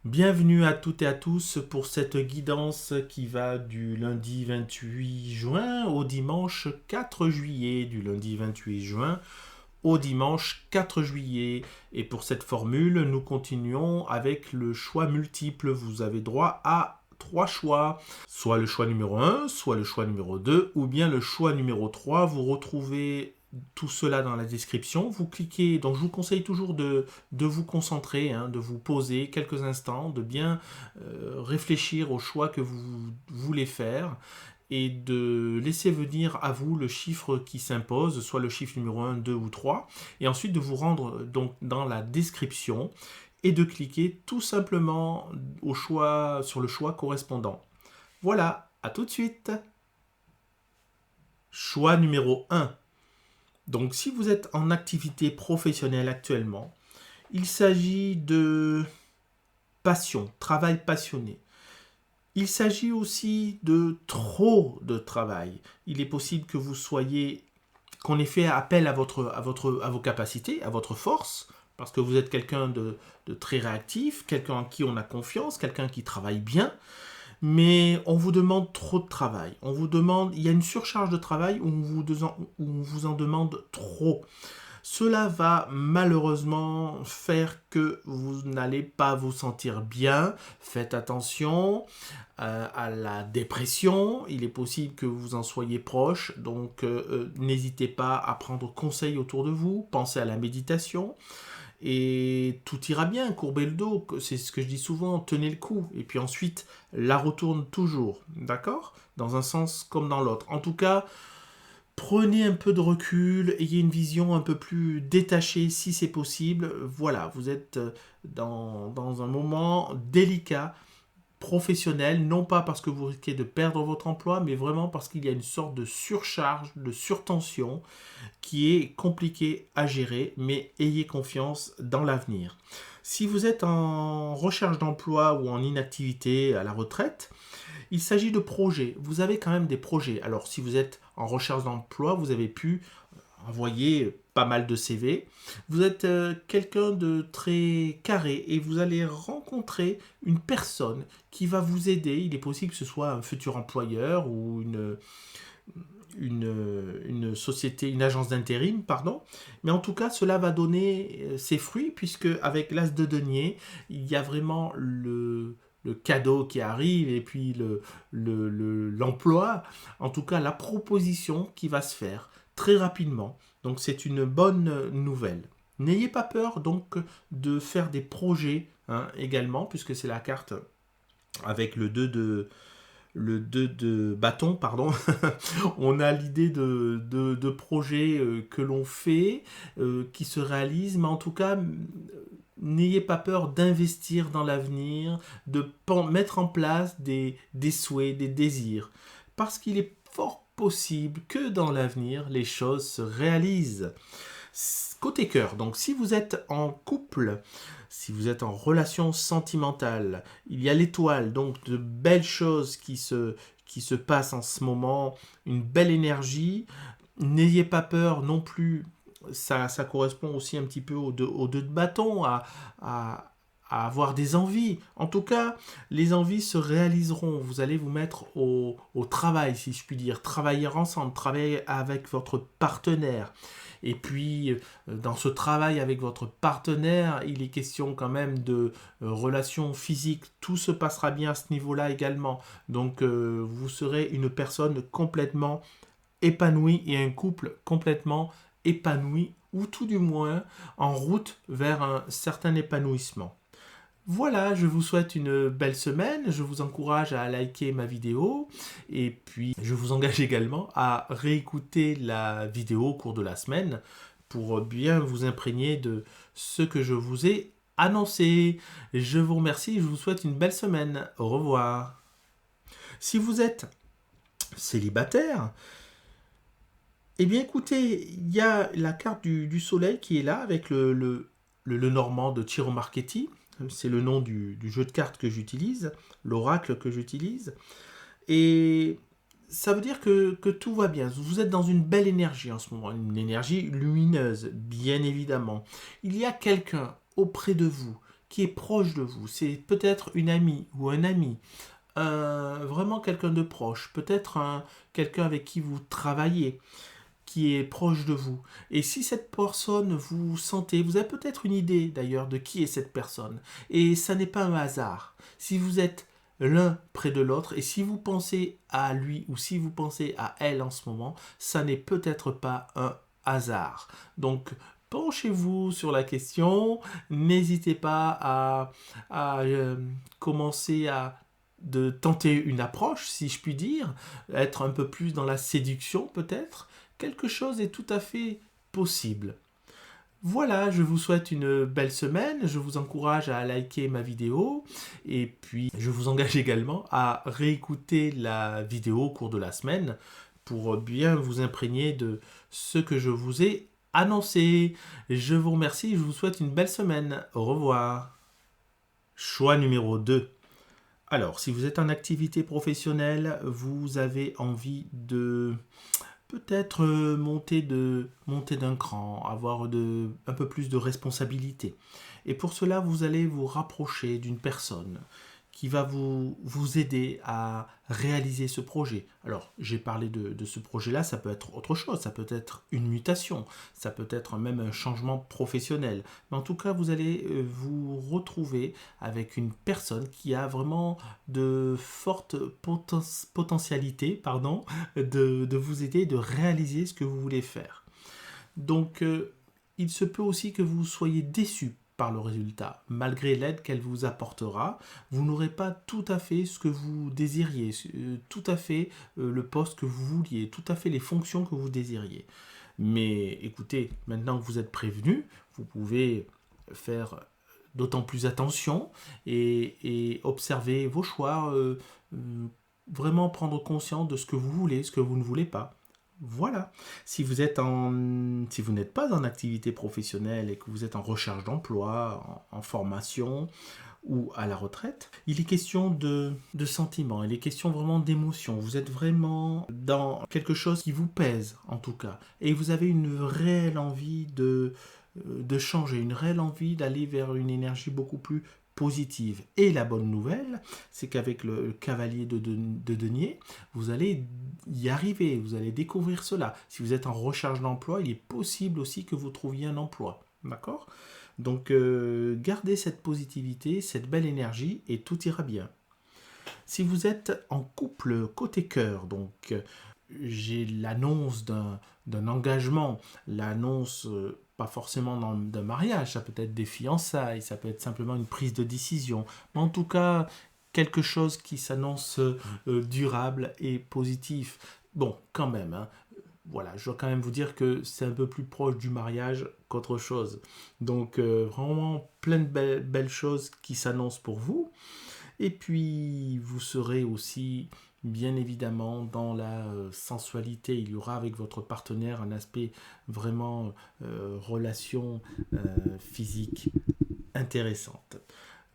Bienvenue à toutes et à tous pour cette guidance qui va du lundi 28 juin au dimanche 4 juillet, du lundi 28 juin au dimanche 4 juillet. Et pour cette formule, nous continuons avec le choix multiple. Vous avez droit à trois choix, soit le choix numéro un, soit le choix numéro 2, ou bien le choix numéro 3. Vous retrouvez tout cela dans la description. Vous cliquez, donc je vous conseille toujours de vous concentrer, de vous poser quelques instants, de bien réfléchir au choix que vous voulez faire et de laisser venir à vous le chiffre qui s'impose, soit le chiffre numéro un, 2 ou 3, et ensuite de vous rendre donc dans la description et de cliquer tout simplement sur le choix correspondant. Voilà, à tout de suite. Choix numéro un. Donc si vous êtes en activité professionnelle actuellement, il s'agit de passion, travail passionné. Il s'agit aussi de trop de travail. Il est possible que vous soyez, qu'on ait fait appel à vos capacités, à votre force, parce que vous êtes quelqu'un de très réactif, quelqu'un en qui on a confiance, quelqu'un qui travaille bien, mais on vous demande trop de travail. Il y a une surcharge de travail où on vous en demande trop. Cela va malheureusement faire que vous n'allez pas vous sentir bien. Faites attention à la dépression. Il est possible que vous en soyez proche. Donc n'hésitez pas à prendre conseil autour de vous. Pensez à la méditation. Et tout ira bien, courbez le dos, c'est ce que je dis souvent, tenez le coup. Et puis ensuite, la retourne toujours, d'accord? Dans un sens comme dans l'autre. En tout cas, prenez un peu de recul, ayez une vision un peu plus détachée si c'est possible. Voilà, vous êtes dans un moment délicat, professionnel, non pas parce que vous risquez de perdre votre emploi, mais vraiment parce qu'il y a une sorte de surcharge, de surtension qui est compliquée à gérer, mais ayez confiance dans l'avenir. Si vous êtes en recherche d'emploi ou en inactivité à la retraite, il s'agit de projets. Vous avez quand même des projets. Alors, si vous êtes en recherche d'emploi, vous avez pu envoyer pas mal de CV. Vous êtes quelqu'un de très carré et vous allez rencontrer une personne qui va vous aider. Il est possible que ce soit un futur employeur ou une société, une agence d'intérim, pardon. Mais en tout cas, cela va donner ses fruits puisque avec l'as de denier, il y a vraiment le cadeau qui arrive et puis l'emploi, en tout cas la proposition qui va se faire très rapidement. Donc c'est une bonne nouvelle. N'ayez pas peur donc de faire des projets également, puisque c'est la carte avec le 2 de bâton, pardon. On a l'idée de projets que l'on fait, qui se réalisent, mais en tout cas, n'ayez pas peur d'investir dans l'avenir, de mettre en place des souhaits, des désirs. Parce qu'il est fort possible que dans l'avenir, les choses se réalisent. Côté cœur, donc si vous êtes en couple, si vous êtes en relation sentimentale, il y a l'étoile, donc de belles choses qui se passent en ce moment, une belle énergie. N'ayez pas peur non plus, ça correspond aussi un petit peu aux deux de bâton, à, à avoir des envies. En tout cas, les envies se réaliseront. Vous allez vous mettre au travail, si je puis dire. Travailler ensemble, travailler avec votre partenaire. Et puis, dans ce travail avec votre partenaire, il est question quand même de relations physiques. Tout se passera bien à ce niveau-là également. Donc, vous serez une personne complètement épanouie et un couple complètement épanoui, ou tout du moins en route vers un certain épanouissement. Voilà, je vous souhaite une belle semaine, je vous encourage à liker ma vidéo et puis je vous engage également à réécouter la vidéo au cours de la semaine pour bien vous imprégner de ce que je vous ai annoncé. Je vous remercie et je vous souhaite une belle semaine. Au revoir. Si vous êtes célibataire, eh bien écoutez, il y a la carte du soleil qui est là avec le normand de Ciro Marchetti. C'est le nom du jeu de cartes que j'utilise, l'oracle que j'utilise. Et ça veut dire que tout va bien. Vous êtes dans une belle énergie en ce moment, une énergie lumineuse, bien évidemment. Il y a quelqu'un auprès de vous qui est proche de vous. C'est peut-être une amie ou un ami, vraiment quelqu'un de proche, peut-être quelqu'un avec qui vous travaillez, qui est proche de vous. Et si cette personne vous sentez, vous avez peut-être une idée d'ailleurs de qui est cette personne. Et ça n'est pas un hasard. Si vous êtes l'un près de l'autre, et si vous pensez à lui ou si vous pensez à elle en ce moment, ça n'est peut-être pas un hasard. Donc, penchez-vous sur la question, n'hésitez pas à commencer à de tenter une approche, si je puis dire, être un peu plus dans la séduction peut-être. Quelque chose est tout à fait possible. Voilà, je vous souhaite une belle semaine, je vous encourage à liker ma vidéo et puis je vous engage également à réécouter la vidéo au cours de la semaine pour bien vous imprégner de ce que je vous ai annoncé. Je vous remercie, je vous souhaite une belle semaine. Au revoir. Choix numéro 2. Alors, si vous êtes en activité professionnelle, vous avez envie de peut-être monter d'un cran, avoir un peu plus de responsabilité. Et pour cela, vous allez vous rapprocher d'une personne qui va vous aider à réaliser ce projet. Alors, j'ai parlé de ce projet-là, ça peut être autre chose, ça peut être une mutation, ça peut être même un changement professionnel. Mais en tout cas, vous allez vous retrouver avec une personne qui a vraiment de fortes potentialités de vous aider, de réaliser ce que vous voulez faire. Donc, il se peut aussi que vous soyez déçu par le résultat. Malgré l'aide qu'elle vous apportera, vous n'aurez pas tout à fait ce que vous désiriez, tout à fait le poste que vous vouliez, tout à fait les fonctions que vous désiriez. Mais écoutez, maintenant que vous êtes prévenu, vous pouvez faire d'autant plus attention et observer vos choix, vraiment prendre conscience de ce que vous voulez, ce que vous ne voulez pas. Voilà. Si vous n'êtes pas en activité professionnelle et que vous êtes en recherche d'emploi, en formation ou à la retraite, il est question de sentiments, il est question vraiment d'émotions. Vous êtes vraiment dans quelque chose qui vous pèse en tout cas. Et vous avez une réelle envie de changer, une réelle envie d'aller vers une énergie beaucoup plus positive. Et la bonne nouvelle, c'est qu'avec le cavalier de denier, vous allez y arriver, vous allez découvrir cela. Si vous êtes en recherche d'emploi, il est possible aussi que vous trouviez un emploi. D'accord ? Donc, gardez cette positivité, cette belle énergie et tout ira bien. Si vous êtes en couple côté cœur, donc j'ai l'annonce d'un engagement, l'annonce pas forcément d'un mariage, ça peut être des fiançailles, ça peut être simplement une prise de décision, mais en tout cas quelque chose qui s'annonce durable et positif. Bon, quand même, hein, voilà, je dois quand même vous dire que c'est un peu plus proche du mariage qu'autre chose. Donc vraiment plein de belles choses qui s'annoncent pour vous. Et puis, vous serez aussi, bien évidemment, dans la sensualité. Il y aura avec votre partenaire un aspect vraiment relation physique intéressante.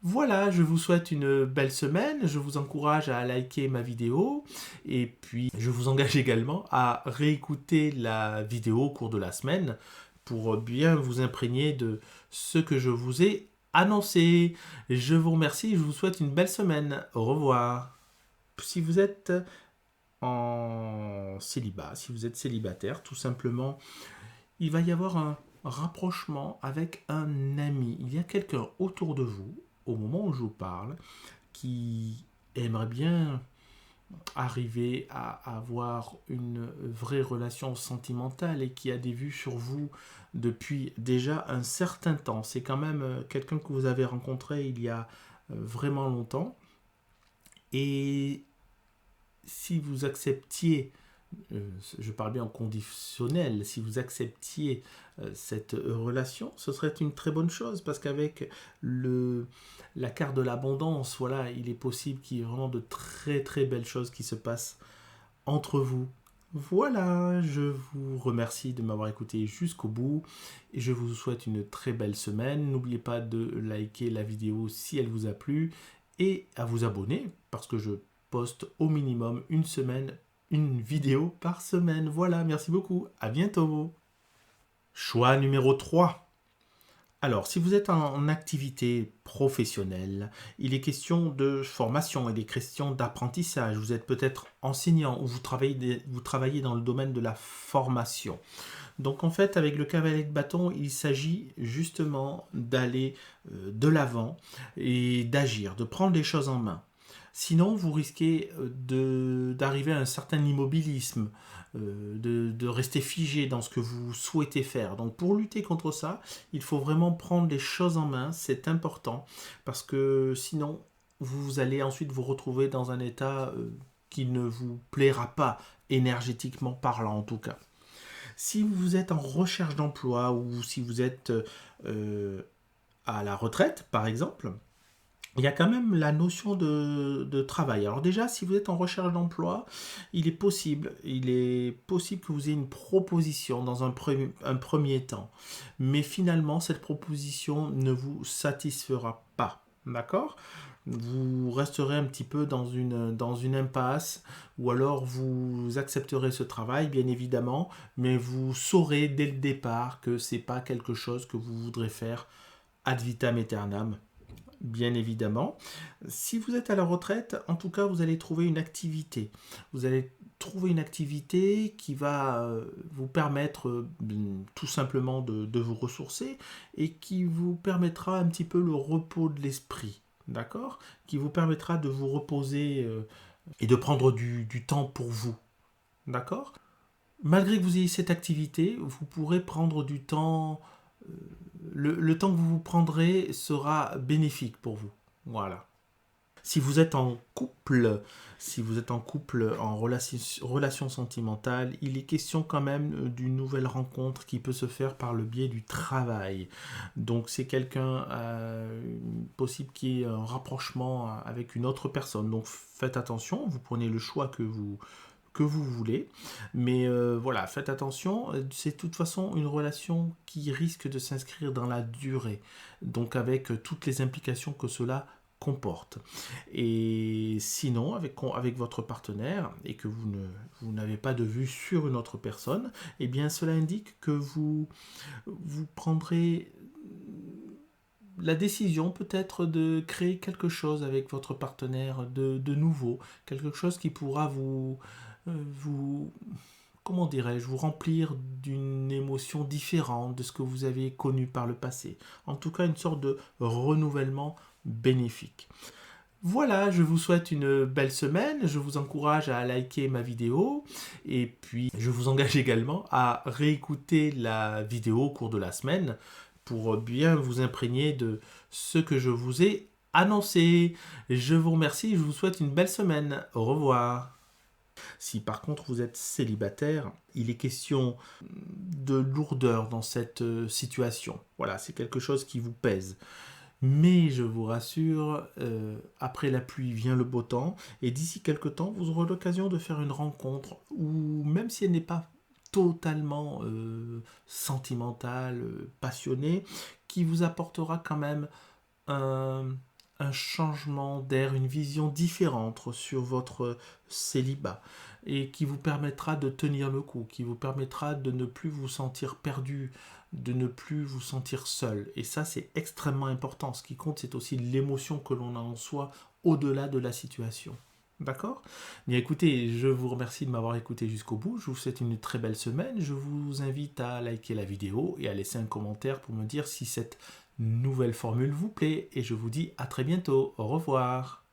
Voilà, je vous souhaite une belle semaine. Je vous encourage à liker ma vidéo. Et puis, je vous engage également à réécouter la vidéo au cours de la semaine pour bien vous imprégner de ce que je vous ai annoncé. Je vous remercie, je vous souhaite une belle semaine. Au revoir. Si vous êtes en célibat, si vous êtes célibataire, tout simplement, il va y avoir un rapprochement avec un ami. Il y a quelqu'un autour de vous, au moment où je vous parle, qui aimerait bien arriver à avoir une vraie relation sentimentale et qui a des vues sur vous depuis déjà un certain temps. C'est quand même quelqu'un que vous avez rencontré il y a vraiment longtemps. Et si vous acceptiez, je parle bien en conditionnel, si vous acceptiez cette relation, ce serait une très bonne chose parce qu'avec la carte de l'abondance, voilà, il est possible qu'il y ait vraiment de très très belles choses qui se passent entre vous. Voilà, je vous remercie de m'avoir écouté jusqu'au bout et je vous souhaite une très belle semaine. N'oubliez pas de liker la vidéo si elle vous a plu et à vous abonner parce que je poste au minimum une vidéo par semaine. Voilà, merci beaucoup, à bientôt. Choix numéro 3. Alors, si vous êtes en activité professionnelle, il est question de formation, il est question d'apprentissage. Vous êtes peut-être enseignant ou vous travaillez dans le domaine de la formation. Donc en fait, avec le cavalier de bâton, il s'agit justement d'aller de l'avant et d'agir, de prendre les choses en main. Sinon, vous risquez d'arriver à un certain immobilisme, de rester figé dans ce que vous souhaitez faire. Donc pour lutter contre ça, il faut vraiment prendre les choses en main, c'est important, parce que sinon, vous allez ensuite vous retrouver dans un état qui ne vous plaira pas, énergétiquement parlant en tout cas. Si vous êtes en recherche d'emploi ou si vous êtes euh, à la retraite, par exemple, il y a quand même la notion de travail. Alors déjà, si vous êtes en recherche d'emploi, il est possible que vous ayez une proposition dans un premier temps. Mais finalement, cette proposition ne vous satisfera pas. D'accord? Vous resterez un petit peu dans une impasse, ou alors vous accepterez ce travail, bien évidemment, mais vous saurez dès le départ que c'est pas quelque chose que vous voudrez faire ad vitam aeternam, bien évidemment. Si vous êtes à la retraite, en tout cas, vous allez trouver une activité. Vous allez trouver une activité qui va vous permettre tout simplement de vous ressourcer et qui vous permettra un petit peu le repos de l'esprit. D'accord? Qui vous permettra de vous reposer et de prendre du temps pour vous. D'accord? Malgré que vous ayez cette activité, vous pourrez prendre du temps. Le temps que vous vous prendrez sera bénéfique pour vous. Voilà. Si vous êtes en couple, si vous êtes en couple, en relation sentimentale, il est question quand même d'une nouvelle rencontre qui peut se faire par le biais du travail. Donc c'est quelqu'un possible qui ait un rapprochement avec une autre personne. Donc faites attention, vous prenez le choix que vous voulez. Mais voilà, faites attention, c'est de toute façon une relation qui risque de s'inscrire dans la durée, donc avec toutes les implications que cela comporte. Et sinon, avec votre partenaire, et que vous n'avez pas de vue sur une autre personne, eh bien cela indique que vous prendrez la décision peut-être de créer quelque chose avec votre partenaire de nouveau, quelque chose qui pourra vous comment dirais-je, vous remplir d'une émotion différente de ce que vous avez connu par le passé. En tout cas, une sorte de renouvellement bénéfique. Voilà, je vous souhaite une belle semaine, je vous encourage à liker ma vidéo et puis je vous engage également à réécouter la vidéo au cours de la semaine pour bien vous imprégner de ce que je vous ai annoncé. Je vous remercie, je vous souhaite une belle semaine. Au revoir. Si par contre vous êtes célibataire, il est question de lourdeur dans cette situation. Voilà, c'est quelque chose qui vous pèse. Mais je vous rassure, après la pluie vient le beau temps, et d'ici quelques temps, vous aurez l'occasion de faire une rencontre, où même si elle n'est pas totalement sentimentale, passionnée, qui vous apportera quand même un, un changement d'air, une vision différente sur votre célibat et qui vous permettra de tenir le coup, qui vous permettra de ne plus vous sentir perdu, de ne plus vous sentir seul. Et ça, c'est extrêmement important. Ce qui compte, c'est aussi l'émotion que l'on a en soi au-delà de la situation. D'accord? Bien écoutez, je vous remercie de m'avoir écouté jusqu'au bout. Je vous souhaite une très belle semaine. Je vous invite à liker la vidéo et à laisser un commentaire pour me dire si cette nouvelle formule vous plaît. Et je vous dis à très bientôt. Au revoir.